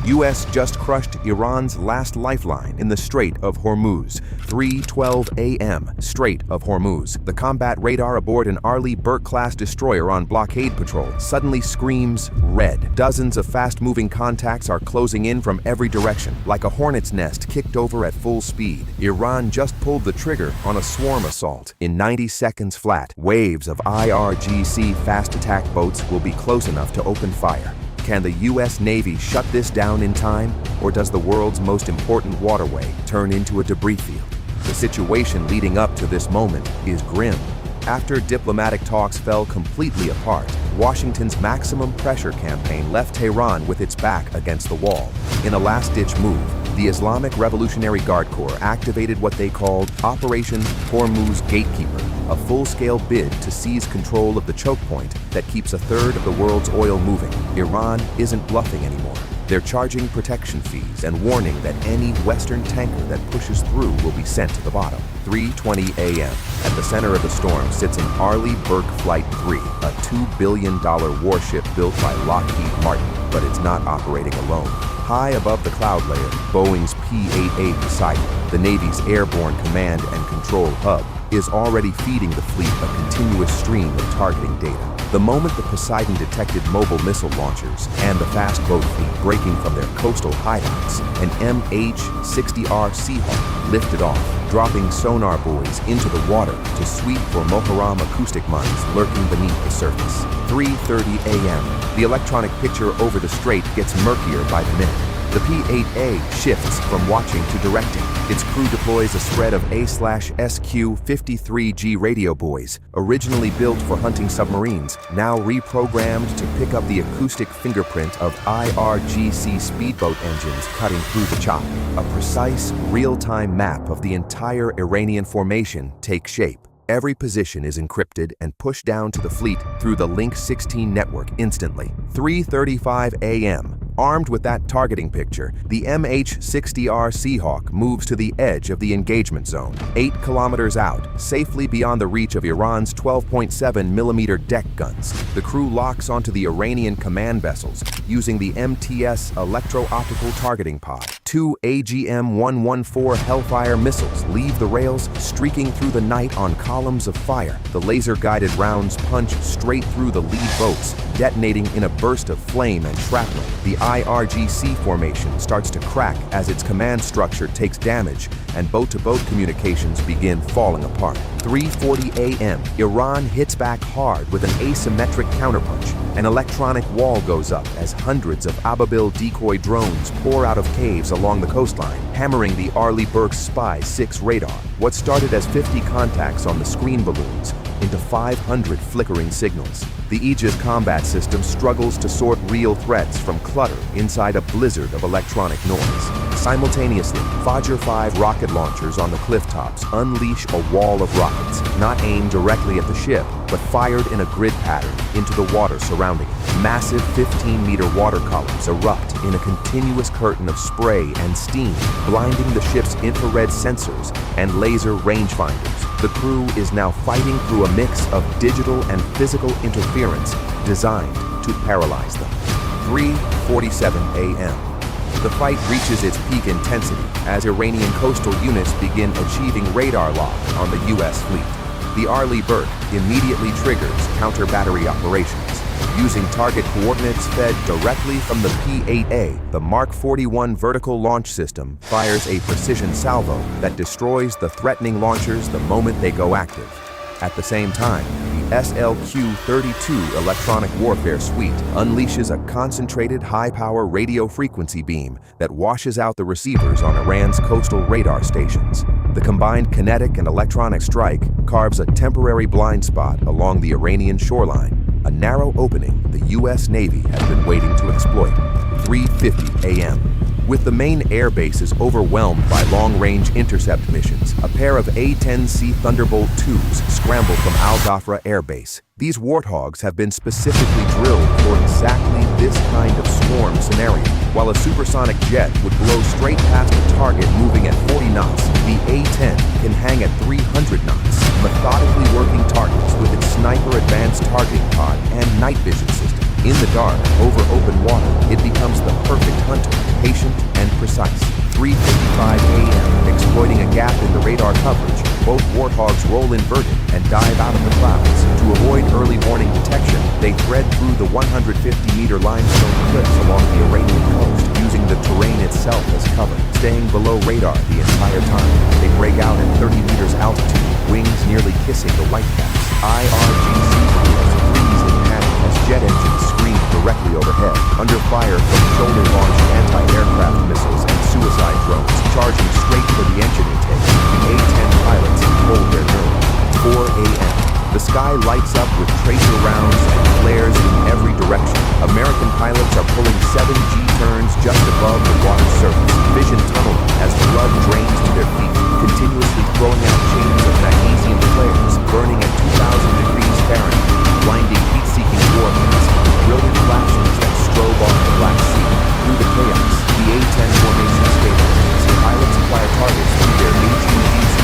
U.S. just crushed Iran's last lifeline in the Strait of Hormuz. 3:12 a.m. Strait of Hormuz. The combat radar aboard an Arleigh Burke-class destroyer on blockade patrol suddenly screams red. Dozens of fast-moving contacts are closing in from every direction, like a hornet's nest kicked over at full speed. Iran just pulled the trigger on a swarm assault. In 90 seconds flat, waves of IRGC fast attack boats will be close enough to open fire. Can the U.S. Navy shut this down in time, or does the world's most important waterway turn into a debris field? The situation leading up to this moment is grim. After diplomatic talks fell completely apart, Washington's maximum pressure campaign left Tehran with its back against the wall. In a last-ditch move, the Islamic Revolutionary Guard Corps activated what they called Operation Hormuz Gatekeeper, a full-scale bid to seize control of the choke point that keeps a third of the world's oil moving. Iran isn't bluffing anymore. They're charging protection fees and warning that any Western tanker that pushes through will be sent to the bottom. 3:20 a.m. At the center of the storm sits an Arleigh Burke Flight 3, a $2 billion warship built by Lockheed Martin, but it's not operating alone. High above the cloud layer, Boeing's P-8A Poseidon, the Navy's airborne command and control hub, is already feeding the fleet a continuous stream of targeting data. The moment the Poseidon detected mobile missile launchers and the fast boat fleet breaking from their coastal hideouts, an MH-60R Seahawk lifted off, dropping sonar buoys into the water to sweep for Moharam acoustic mines lurking beneath the surface. 3:30 a.m. The electronic picture over the strait gets murkier by the minute. The P-8A shifts from watching to directing. Its crew deploys a spread of A/SQ-53G radio buoys, originally built for hunting submarines, now reprogrammed to pick up the acoustic fingerprint of IRGC speedboat engines cutting through the chop. A precise, real-time map of the entire Iranian formation takes shape. Every position is encrypted and pushed down to the fleet through the Link 16 network instantly. 3:35 a.m. Armed with that targeting picture, the MH-60R Seahawk moves to the edge of the engagement zone, 8 kilometers out, safely beyond the reach of Iran's 12.7mm deck guns. The crew locks onto the Iranian command vessels using the MTS electro-optical targeting pod. 2 AGM-114 Hellfire missiles leave the rails, streaking through the night on columns of fire. The laser-guided rounds punch straight through the lead boats, detonating in a burst of flame and shrapnel. The IRGC formation starts to crack as its command structure takes damage and boat-to-boat communications begin falling apart. 3:40 a.m. Iran hits back hard with an asymmetric counterpunch. An electronic wall goes up as hundreds of Ababil decoy drones pour out of caves along the coastline, hammering the Arleigh Burke Spy 6 radar. What started as 50 contacts on the screen balloons into 500 flickering signals. The Aegis combat system struggles to sort real threats from clutter inside a blizzard of electronic noise. Simultaneously, Fajr 5 rocket launchers on the cliff tops unleash a wall of rockets, not aimed directly at the ship, but fired in a grid pattern into the water surrounding it. Massive 15-meter water columns erupt in a continuous curtain of spray and steam, blinding the ship's infrared sensors and laser rangefinders. The crew is now fighting through a mix of digital and physical interference designed to paralyze them. 3:47 a.m. The fight reaches its peak intensity as Iranian coastal units begin achieving radar lock on the U.S. fleet. The Arleigh Burke immediately triggers counter-battery operations. Using target coordinates fed directly from the P-8A, the Mark 41 vertical launch system fires a precision salvo that destroys the threatening launchers the moment they go active. At the same time, the SLQ-32 electronic warfare suite unleashes a concentrated high-power radio frequency beam that washes out the receivers on Iran's coastal radar stations. The combined kinetic and electronic strike carves a temporary blind spot along the Iranian shoreline, a narrow opening the U.S. Navy has been waiting to exploit. 3:50 a.m. With the main air bases overwhelmed by long-range intercept missions, a pair of A-10C Thunderbolt IIs scramble from Al Dhafra Air Base. These warthogs have been specifically drilled for exactly this kind of swarm scenario. While a supersonic jet would blow straight past a target moving at 40 knots, the A-10 can hang at 300 knots, methodically working targets with its sniper advanced targeting pod and night vision system. In the dark, over open water, it becomes the perfect hunter, precise. 3:55 a.m., exploiting a gap in the radar coverage, both Warthogs roll inverted and dive out of the clouds. To avoid early warning detection, they thread through the 150-meter limestone cliffs along the Iranian coast, using the terrain itself as cover, staying below radar the entire time. They break out at 30 meters altitude, wings nearly kissing the white caps. IRGC crews freeze in panic as jet engines scream directly overhead, under fire from shoulder-launched anti-aircraft missiles and suicide drones charging straight for the engine intake. The A-10 pilots hold their nerve. 4 a.m. The sky lights up with tracer rounds and flares in every direction. American pilots are pulling 7 G-turns just above the water's surface, vision tunneling as blood drains to their feet, continuously throwing out chains of magnesium flares, burning at 2,000 degrees Fahrenheit, blinding heat-seeking warheads, brilliant flashes that strobe off the Black Sea. Through the chaos, the A-10 formation stabilizes. Pilots acquire targets through their HUGs.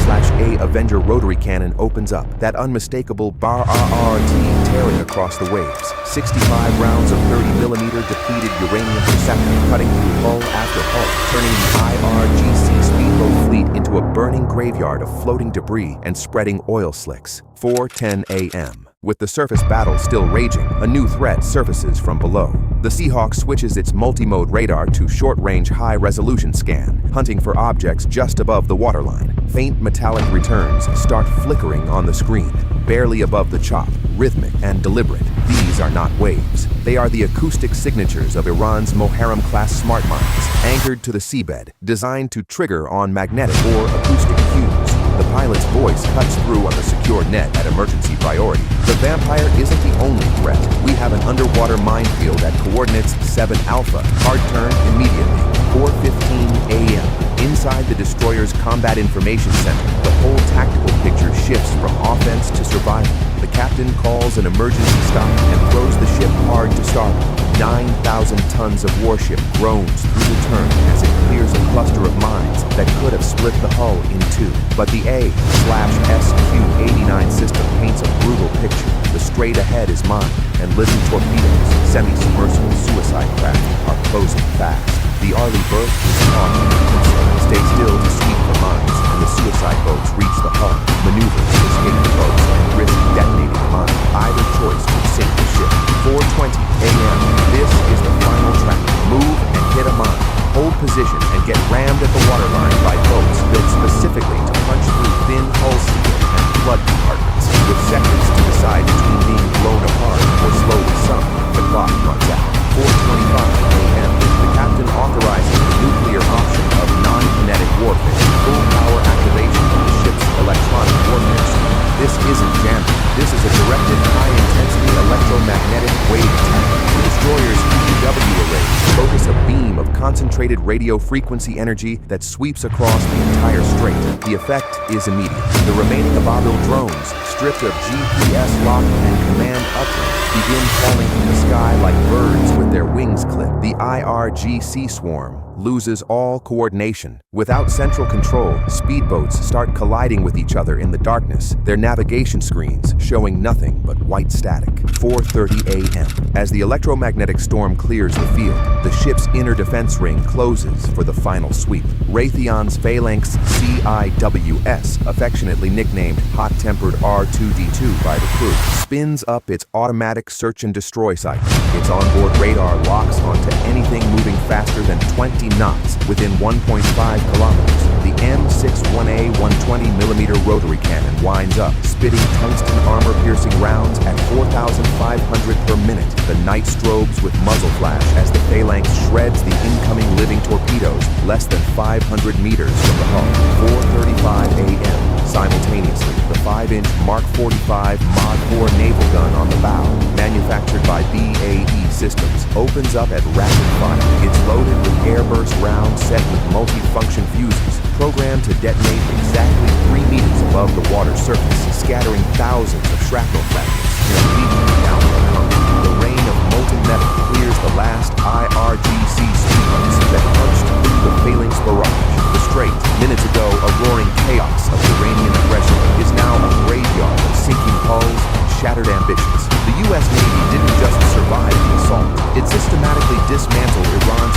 GAU-8/A Avenger rotary cannon opens up, that unmistakable BAR-RRT tearing across the waves. 65 rounds of 30mm depleted uranium per second, cutting through hull after hull, turning the IRGC speedboat fleet into a burning graveyard of floating debris and spreading oil slicks. 4:10 a.m. With the surface battle still raging, a new threat surfaces from below. The Seahawk switches its multi-mode radar to short-range high-resolution scan, hunting for objects just above the waterline. Faint metallic returns start flickering on the screen, barely above the chop, rhythmic and deliberate. These are not waves. They are the acoustic signatures of Iran's Moharram-class smart mines, anchored to the seabed, designed to trigger on magnetic or acoustic cues. The pilot's voice cuts through on the secure net at emergency priority. The Vampire isn't the only threat. We have an underwater minefield at coordinates 7 Alpha. Hard turn immediately. 4:15 a.m. Inside the destroyer's combat information center, the whole tactical picture shifts from offense to survival. The captain calls an emergency stop and throws the ship hard to starboard. 9,000 tons of warship groans through the turn as it clears a cluster of mines that could have split the hull in two. But the A/SQ-89 system paints a brutal picture. The strait ahead is mined, and living torpedoes, semi-submersible suicide craft, are closing fast. The Arleigh Burke is caught in the pincer, stay still to sweep for mines, and the suicide boats reach the hull, maneuvers to escape the boats, and risk detonating the mine. Either choice could sink the ship. 4:20 a.m. This is the final track. Move and hit a mine. Hold position and get rammed at the waterline by boats built specifically to punch through thin hull steel and flood compartments. With seconds to decide between being blown apart or slowly sunk, the clock runs out. 4:25 a.m. The captain authorizes the nuclear option of non-kinetic warfare, full power activation of the ship's electronic warfare suite. This isn't jamming. This is a directed high-intensity electromagnetic wave attack. The destroyer's EW arrays focus a beam of concentrated radio frequency energy that sweeps across the entire strait. The effect is immediate. The remaining Ababil drones, stripped of GPS lock and command uplink, begin falling from the sky like birds with their wings clipped. The IRGC swarm loses all coordination. Without central control, speedboats start colliding with each other in the darkness, their navigation screens showing nothing but white static. 4:30 a.m. As the electromagnetic storm clears the field, the ship's inner defense ring closes for the final sweep. Raytheon's Phalanx CIWS, affectionately nicknamed Hot-Tempered R2D2 by the crew, spins up its automatic search and destroy cycle. Its onboard radar locks onto anything moving faster than 20 knots within 1.5 kilometers. The M61A 120mm rotary cannon winds up, spitting tungsten armor-piercing rounds at 4,500 per minute. The night strobes with muzzle flash as the Phalanx shreds the incoming living torpedoes less than 500 meters from the hull. 4:35 a.m. Simultaneously, the 5-inch Mark 45 Mod 4 naval gun on the bow, manufactured by BAE Systems, opens up at rapid fire. It's loaded with airburst rounds set with multi-function fuses, programmed to detonate exactly 3 meters above the water's surface, scattering thousands of shrapnel fragments in a leap down the hull. The rain of molten metal clears the last IRGC speedboats that punched through the Phalanx barrage. The strait, minutes ago a roaring chaos of Iranian aggression, is now a graveyard of sinking hulls and shattered ambitions. The U.S. Navy didn't just survive the assault, it systematically dismantled Iran's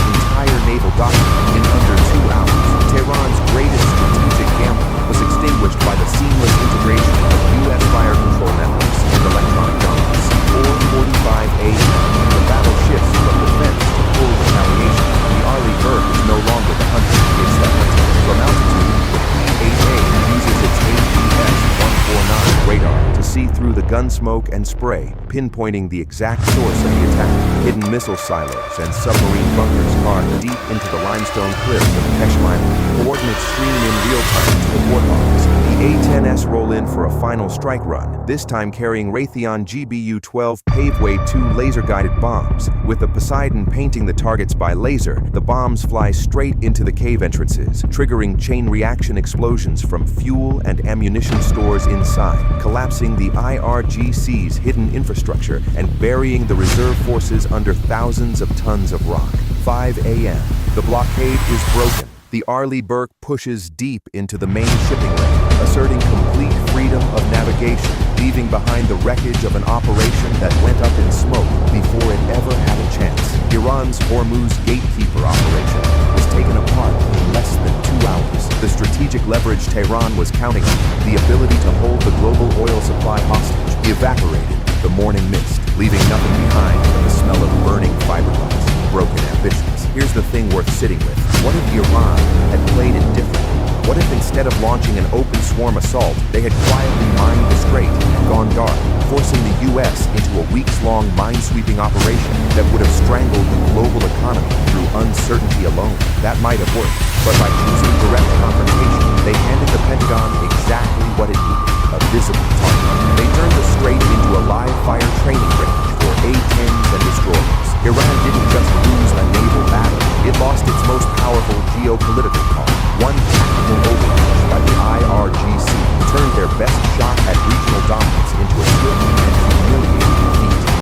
gun smoke and spray, pinpointing the exact source of the attack. Hidden missile silos and submarine bunkers carved deep into the limestone cliffs of Pesham Island. Coordinates stream in real time to the warthogs. The A-10S roll in for a final strike run, this time carrying Raytheon GBU-12 Paveway 2 laser-guided bombs. With the Poseidon painting the targets by laser, the bombs fly straight into the cave entrances, triggering chain reaction explosions from fuel and ammunition stores inside, collapsing the IRGC's hidden infrastructure and burying the reserve forces under thousands of tons of rock. 5 a.m. The blockade is broken. The Arleigh Burke pushes deep into the main shipping lane, asserting complete freedom of navigation, leaving behind the wreckage of an operation that went up in smoke before it ever had a chance. Iran's Hormuz gatekeeper operation was taken apart in less than 2 hours. The strategic leverage Tehran was counting on, the ability to hold the global oil supply hostage, evaporated the morning mist, leaving nothing behind but the smell of burning fiberglass, broken ambitions. Here's the thing worth sitting with. What if Iran had played it differently? What if instead of launching an open swarm assault, they had quietly mined the strait and gone dark, forcing the U.S. into a weeks-long mine-sweeping operation that would have strangled the global economy through uncertainty alone? That might have worked, but by choosing direct confrontation, they handed the Pentagon exactly what it needed, a visible target. They turned the strait into a live-fire training range for A-10s and destroyers. Iran didn't just lose a naval battle, it lost its most powerful geopolitical card. One